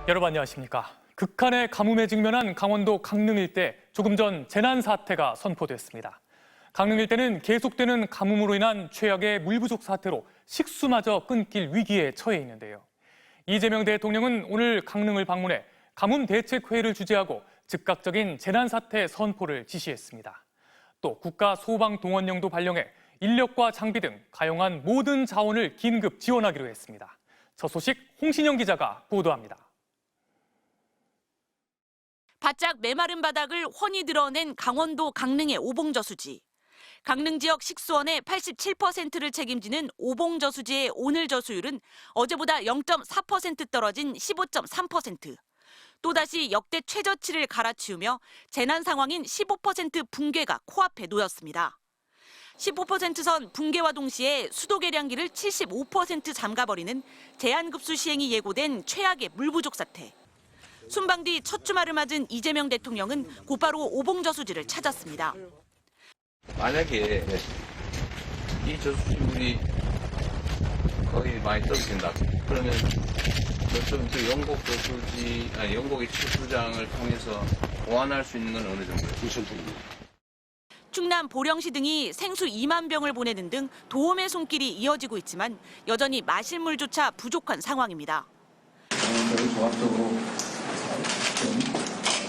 여러분 안녕하십니까. 극한의 가뭄에 직면한 강원도 강릉 일대 조금 전 재난 사태가 선포됐습니다. 강릉 일대는 계속되는 가뭄으로 인한 최악의 물 부족 사태로 식수마저 끊길 위기에 처해 있는데요. 이재명 대통령은 오늘 강릉을 방문해 가뭄 대책 회의를 주재하고 즉각적인 재난 사태 선포를 지시했습니다. 또 국가 소방 동원령도 발령해 인력과 장비 등 가용한 모든 자원을 긴급 지원하기로 했습니다. 저 소식 홍신영 기자가 보도합니다. 바짝 메마른 바닥을 훤히 드러낸 강원도 강릉의 오봉저수지. 강릉 지역 식수원의 87%를 책임지는 오봉저수지의 오늘 저수율은 어제보다 0.4% 떨어진 15.3%. 또다시 역대 최저치를 갈아치우며 재난 상황인 15% 붕괴가 코앞에 놓였습니다. 15%선 붕괴와 동시에 수도 계량기를 75% 잠가버리는 제한급수 시행이 예고된 최악의 물 부족 사태. 순방 뒤 첫 주말을 맞은 이재명 대통령은 곧바로 오봉저수지를 찾았습니다. 만약에 이 저수지물이 거의 많이 떨어진다. 그러면 저쪽 영곡의 추수장을 통해서 보완할 수 있는 건 어느 정도예요? 충남 보령시 등이 생수 2만 병을 보내는 등 도움의 손길이 이어지고 있지만 여전히 마실 물조차 부족한 상황입니다. 저희 종합적으로 좀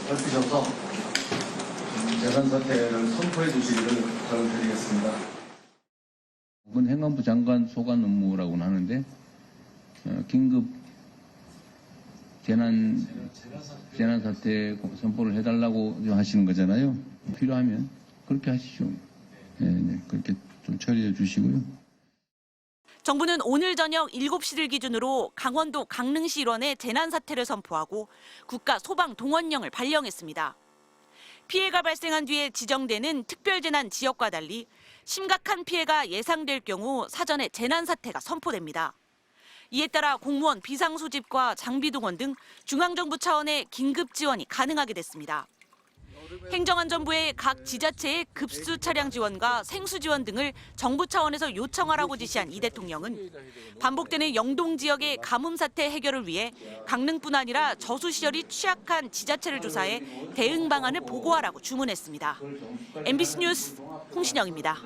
넓히셔서 재난 사태를 선포해 주시기를 부탁을 드리겠습니다. 이건 행안부 장관 소관 업무라고는 하는데 긴급 재난 사태 선포를 해달라고 하시는 거잖아요. 필요하면 그렇게 하시죠. 네, 그렇게 좀 처리해 주시고요. 정부는 오늘 저녁 7시를 기준으로 강원도 강릉시 일원의 재난 사태를 선포하고 국가 소방 동원령을 발령했습니다. 피해가 발생한 뒤에 지정되는 특별재난 지역과 달리 심각한 피해가 예상될 경우 사전에 재난 사태가 선포됩니다. 이에 따라 공무원 비상소집과 장비 동원 등 중앙정부 차원의 긴급 지원이 가능하게 됐습니다. 행정안전부의 각 지자체의 급수 차량 지원과 생수 지원 등을 정부 차원에서 요청하라고 지시한 이 대통령은 반복되는 영동 지역의 가뭄 사태 해결을 위해 강릉뿐 아니라 저수 시설이 취약한 지자체를 조사해 대응 방안을 보고하라고 주문했습니다. MBC 뉴스 홍신영입니다.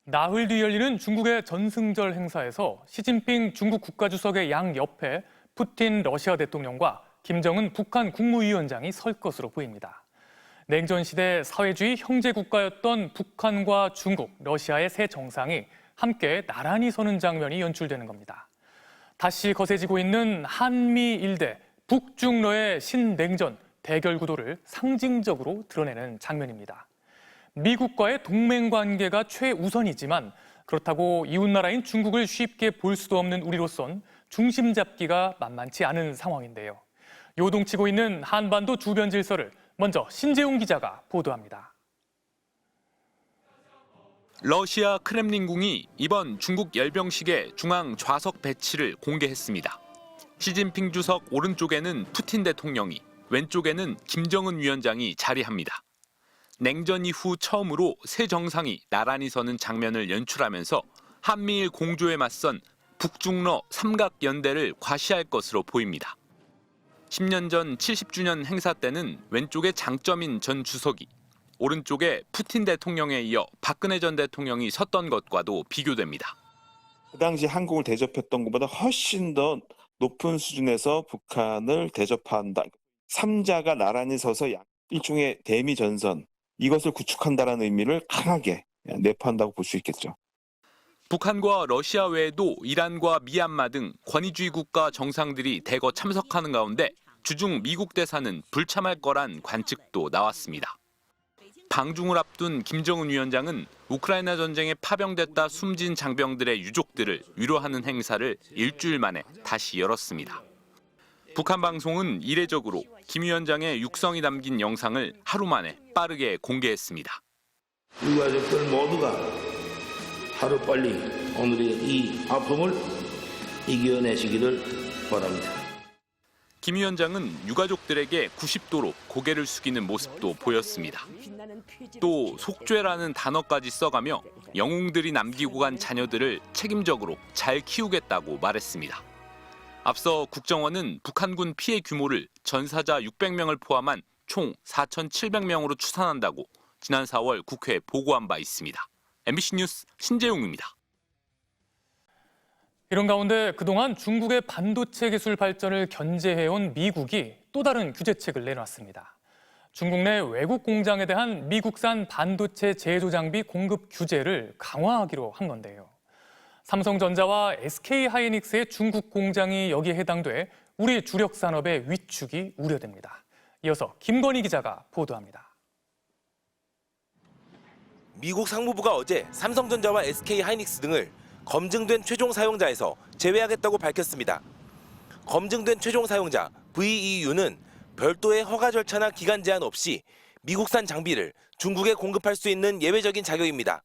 나흘 뒤 열리는 중국의 전승절 행사에서 시진핑 중국 국가주석의 양옆에 푸틴 러시아 대통령과 김정은 북한 국무위원장이 설 것으로 보입니다. 냉전 시대 사회주의 형제 국가였던 북한과 중국, 러시아의 새 정상이 함께 나란히 서는 장면이 연출되는 겁니다. 다시 거세지고 있는 한미 일대 북중러의 신냉전 대결 구도를 상징적으로 드러내는 장면입니다. 미국과의 동맹 관계가 최우선이지만 그렇다고 이웃나라인 중국을 쉽게 볼 수도 없는 우리로선 중심 잡기가 만만치 않은 상황인데요. 요동치고 있는 한반도 주변 질서를 먼저 신재웅 기자가 보도합니다. 러시아 크렘린궁이 이번 중국 열병식의 중앙 좌석 배치를 공개했습니다. 시진핑 주석 오른쪽에는 푸틴 대통령이, 왼쪽에는 김정은 위원장이 자리합니다. 냉전 이후 처음으로 새 정상이 나란히 서는 장면을 연출하면서 한미일 공조에 맞선 북중러 삼각연대를 과시할 것으로 보입니다. 10년 전 70주년 행사 때는 왼쪽에 장점인 전 주석이, 오른쪽에 푸틴 대통령에 이어 박근혜 전 대통령이 섰던 것과도 비교됩니다. 그 당시 한국을 대접했던 것보다 훨씬 더 높은 수준에서 북한을 대접한다. 3자가 나란히 서서 일종의 대미전선, 이것을 구축한다는 의미를 강하게 내포한다고 볼 수 있겠죠. 북한과 러시아 외에도 이란과 미얀마 등 권위주의 국가 정상들이 대거 참석하는 가운데 주중 미국 대사는 불참할 거란 관측도 나왔습니다. 방중을 앞둔 김정은 위원장은 우크라이나 전쟁에 파병됐다 숨진 장병들의 유족들을 위로하는 행사를 일주일 만에 다시 열었습니다. 북한 방송은 이례적으로 김 위원장의 육성이 담긴 영상을 하루 만에 빠르게 공개했습니다. 유가족들 모두가 하루빨리 오늘의 이 아픔을 이겨내시기를 바랍니다. 김 위원장은 유가족들에게 90도로 고개를 숙이는 모습도 보였습니다. 또 속죄라는 단어까지 써가며 영웅들이 남기고 간 자녀들을 책임적으로 잘 키우겠다고 말했습니다. 앞서 국정원은 북한군 피해 규모를 전사자 600명을 포함한 총 4,700명으로 추산한다고 지난 4월 국회에 보고한 바 있습니다. MBC 뉴스 신재용입니다. 이런 가운데 그동안 중국의 반도체 기술 발전을 견제해온 미국이 또 다른 규제책을 내놨습니다. 중국 내 외국 공장에 대한 미국산 반도체 제조 장비 공급 규제를 강화하기로 한 건데요. 삼성전자와 SK하이닉스의 중국 공장이 여기에 해당돼 우리 주력 산업의 위축이 우려됩니다. 이어서 김건희 기자가 보도합니다. 미국 상무부가 어제 삼성전자와 SK하이닉스 등을 검증된 최종 사용자에서 제외하겠다고 밝혔습니다. 검증된 최종 사용자 VEU는 별도의 허가 절차나 기간 제한 없이 미국산 장비를 중국에 공급할 수 있는 예외적인 자격입니다.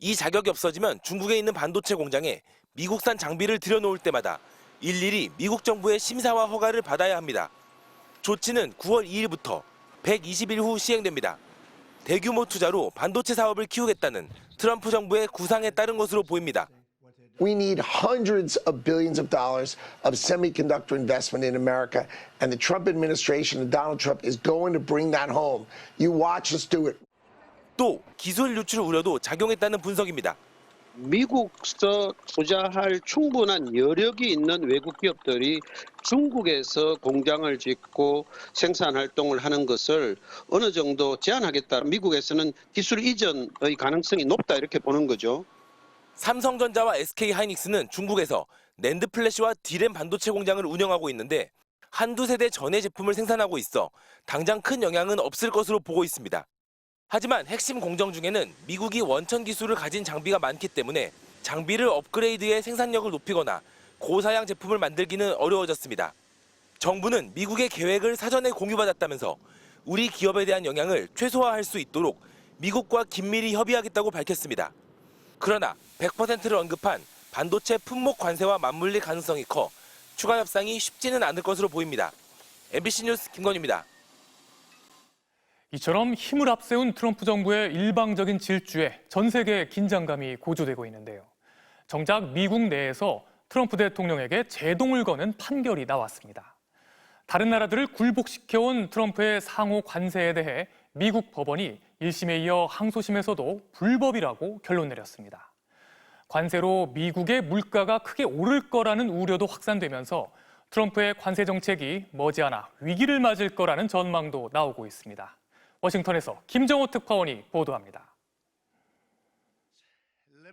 이 자격이 없어지면 중국에 있는 반도체 공장에 미국산 장비를 들여놓을 때마다 일일이 미국 정부의 심사와 허가를 받아야 합니다. 조치는 9월 2일부터 120일 후 시행됩니다. 대규모 투자로 반도체 사업을 키우겠다는 트럼프 정부의 구상에 따른 것으로 보입니다. We need hundreds of billions of dollars of semiconductor investment in America, and the Trump administration and Donald Trump is going to bring that home. You watch us do it. 또 기술 유출 우려도 작용했다는 분석입니다. 미국서 투자할 충분한 여력이 있는 외국 기업들이 중국에서 공장을 짓고 생산 활동을 하는 것을 어느 정도 제한하겠다. 미국에서는 기술 이전의 가능성이 높다 이렇게 보는 거죠. 삼성전자와 SK하이닉스는 중국에서 낸드 플래시와 D램 반도체 공장을 운영하고 있는데 한두 세대 전의 제품을 생산하고 있어 당장 큰 영향은 없을 것으로 보고 있습니다. 하지만 핵심 공정 중에는 미국이 원천 기술을 가진 장비가 많기 때문에 장비를 업그레이드해 생산력을 높이거나 고사양 제품을 만들기는 어려워졌습니다. 정부는 미국의 계획을 사전에 공유받았다면서 우리 기업에 대한 영향을 최소화할 수 있도록 미국과 긴밀히 협의하겠다고 밝혔습니다. 그러나 100%를 언급한 반도체 품목 관세와 맞물릴 가능성이 커 추가 협상이 쉽지는 않을 것으로 보입니다. MBC 뉴스 김건희입니다. 이처럼 힘을 앞세운 트럼프 정부의 일방적인 질주에 전 세계 긴장감이 고조되고 있는데요. 정작 미국 내에서 트럼프 대통령에게 제동을 거는 판결이 나왔습니다. 다른 나라들을 굴복시켜온 트럼프의 상호 관세에 대해 미국 법원이 1심에 이어 항소심에서도 불법이라고 결론 내렸습니다. 관세로 미국의 물가가 크게 오를 거라는 우려도 확산되면서 트럼프의 관세 정책이 머지않아 위기를 맞을 거라는 전망도 나오고 있습니다. 워싱턴에서 김정호 특파원이 보도합니다.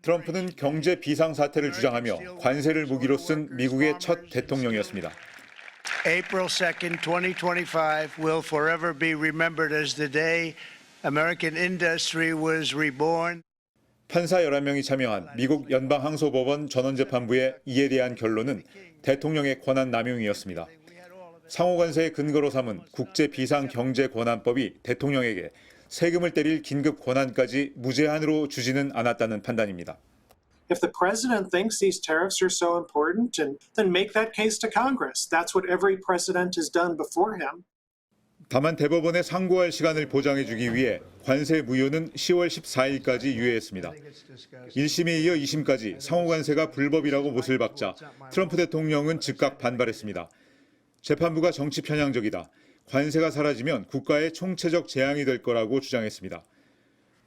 트럼프는 경제 비상사태를 주장하며 관세를 무기로 쓴 미국의 첫 대통령이었습니다. April 2nd, 2025 will forever be remembered as the day American industry was reborn. 판사 11명이 참여한 미국 연방항소법원 전원재판부의 이에 대한 결론은 대통령의 권한 남용이었습니다. 상호관세의 근거로 삼은 국제비상경제권한법이 대통령에게 세금을 때릴 긴급 권한까지 무제한으로 주지는 않았다는 판단입니다. If the president thinks these tariffs are so important, then make that case to Congress. That's what every president has done before him. 다만 대법원에 상고할 시간을 보장해 주기 위해 관세 무효는 10월 14일까지 유예했습니다. 1심에 이어 2심까지 상호관세가 불법이라고 못을 박자 트럼프 대통령은 즉각 반발했습니다. 재판부가 정치 편향적이다. 관세가 사라지면 국가의 총체적 재앙이 될 거라고 주장했습니다.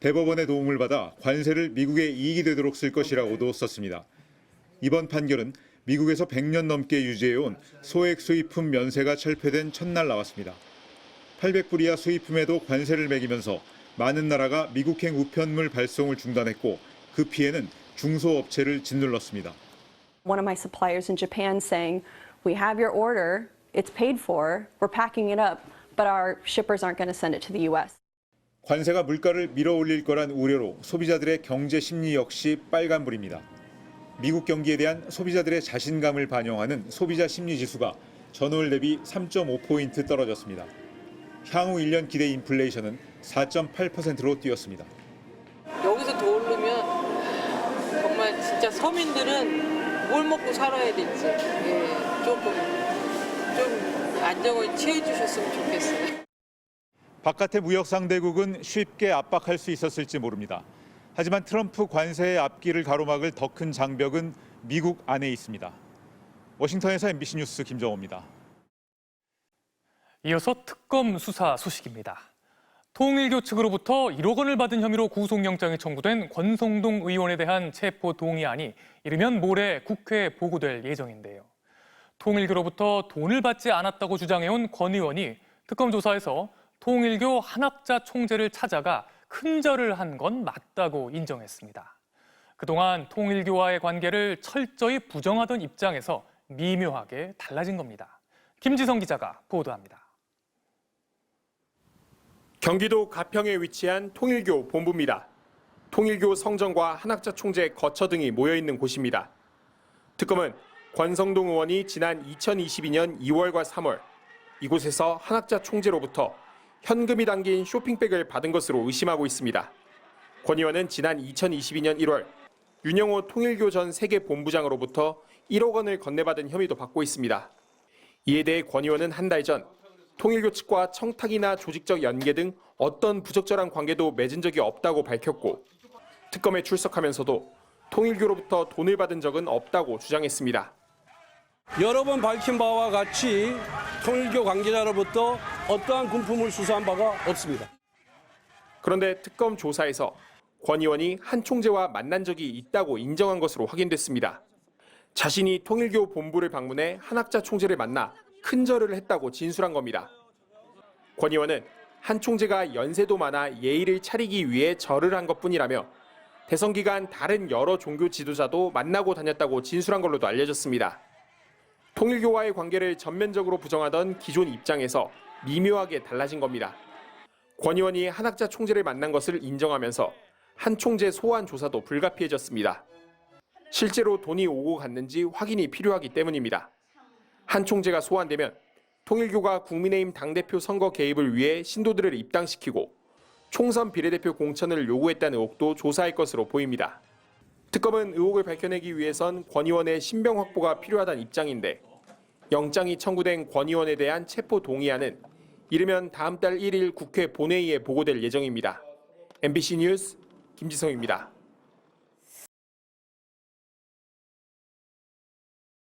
대법원의 도움을 받아 관세를 미국의 이익이 되도록 쓸 것이라고도 썼습니다. 이번 판결은 미국에서 100년 넘게 유지해온 소액 수입품 면세가 철폐된 첫날 나왔습니다. 800불 이하 수입품에도 관세를 매기면서 많은 나라가 미국행 우편물 발송을 중단했고 그 피해는 중소업체를 짓눌렀습니다. One of my suppliers in Japan saying, "We have your order, it's paid for, we're packing it up, but our shippers aren't going to send it to the US." 관세가 물가를 밀어올릴 거란 우려로 소비자들의 경제 심리 역시 빨간불입니다. 미국 경기에 대한 소비자들의 자신감을 반영하는 소비자 심리 지수가 전월 대비 3.5포인트 떨어졌습니다. 향후 1년 기대 인플레이션은 4.8%로 뛰었습니다. 여기서 더 오르면 정말 진짜 서민들은 뭘 먹고 살아야 될지 조금 좀 안정을 취해주셨으면 좋겠어요. 바깥의 무역 상대국은 쉽게 압박할 수 있었을지 모릅니다. 하지만 트럼프 관세의 앞길을 가로막을 더 큰 장벽은 미국 안에 있습니다. 워싱턴에서 MBC 뉴스 김정호입니다. 이어서 특검 수사 소식입니다. 통일교 측으로부터 1억 원을 받은 혐의로 구속영장이 청구된 권성동 의원에 대한 체포 동의안이 이르면 모레 국회에 보고될 예정인데요. 통일교로부터 돈을 받지 않았다고 주장해온 권 의원이 특검 조사에서 통일교 한학자 총재를 찾아가 큰절을 한 건 맞다고 인정했습니다. 그동안 통일교와의 관계를 철저히 부정하던 입장에서 미묘하게 달라진 겁니다. 김지성 기자가 보도합니다. 경기도 가평에 위치한 통일교 본부입니다. 통일교 성전과 한학자 총재 거처 등이 모여있는 곳입니다. 특검은 권성동 의원이 지난 2022년 2월과 3월 이곳에서 한학자 총재로부터 현금이 담긴 쇼핑백을 받은 것으로 의심하고 있습니다. 권 의원은 지난 2022년 1월 윤영호 통일교 전 세계 본부장으로부터 1억 원을 건네받은 혐의도 받고 있습니다. 이에 대해 권 의원은 한 달 전 통일교 측과 청탁이나 조직적 연계 등 어떤 부적절한 관계도 맺은 적이 없다고 밝혔고 특검에 출석하면서도 통일교로부터 돈을 받은 적은 없다고 주장했습니다. 여러 번 밝힌 바와 같이 통일교 관계자로부터 어떠한 금품을 수수한 바가 없습니다. 그런데 특검 조사에서 권 의원이 한 총재와 만난 적이 있다고 인정한 것으로 확인됐습니다. 자신이 통일교 본부를 방문해 한학자 총재를 만나 큰절을 했다고 진술한 겁니다. 권 의원은 한 총재가 연세도 많아 예의를 차리기 위해 절을 한 것뿐이라며 대선 기간 다른 여러 종교 지도자도 만나고 다녔다고 진술한 걸로도 알려졌습니다. 통일교와의 관계를 전면적으로 부정하던 기존 입장에서 미묘하게 달라진 겁니다. 권 의원이 한학자 총재를 만난 것을 인정하면서 한 총재 소환 조사도 불가피해졌습니다. 실제로 돈이 오고 갔는지 확인이 필요하기 때문입니다. 한 총재가 소환되면 통일교가 국민의힘 당대표 선거 개입을 위해 신도들을 입당시키고 총선 비례대표 공천을 요구했다는 의혹도 조사할 것으로 보입니다. 특검은 의혹을 밝혀내기 위해선 권 의원의 신병 확보가 필요하다는 입장인데 영장이 청구된 권 의원에 대한 체포 동의안은 이르면 다음 달 1일 국회 본회의에 보고될 예정입니다. MBC 뉴스 김지성입니다.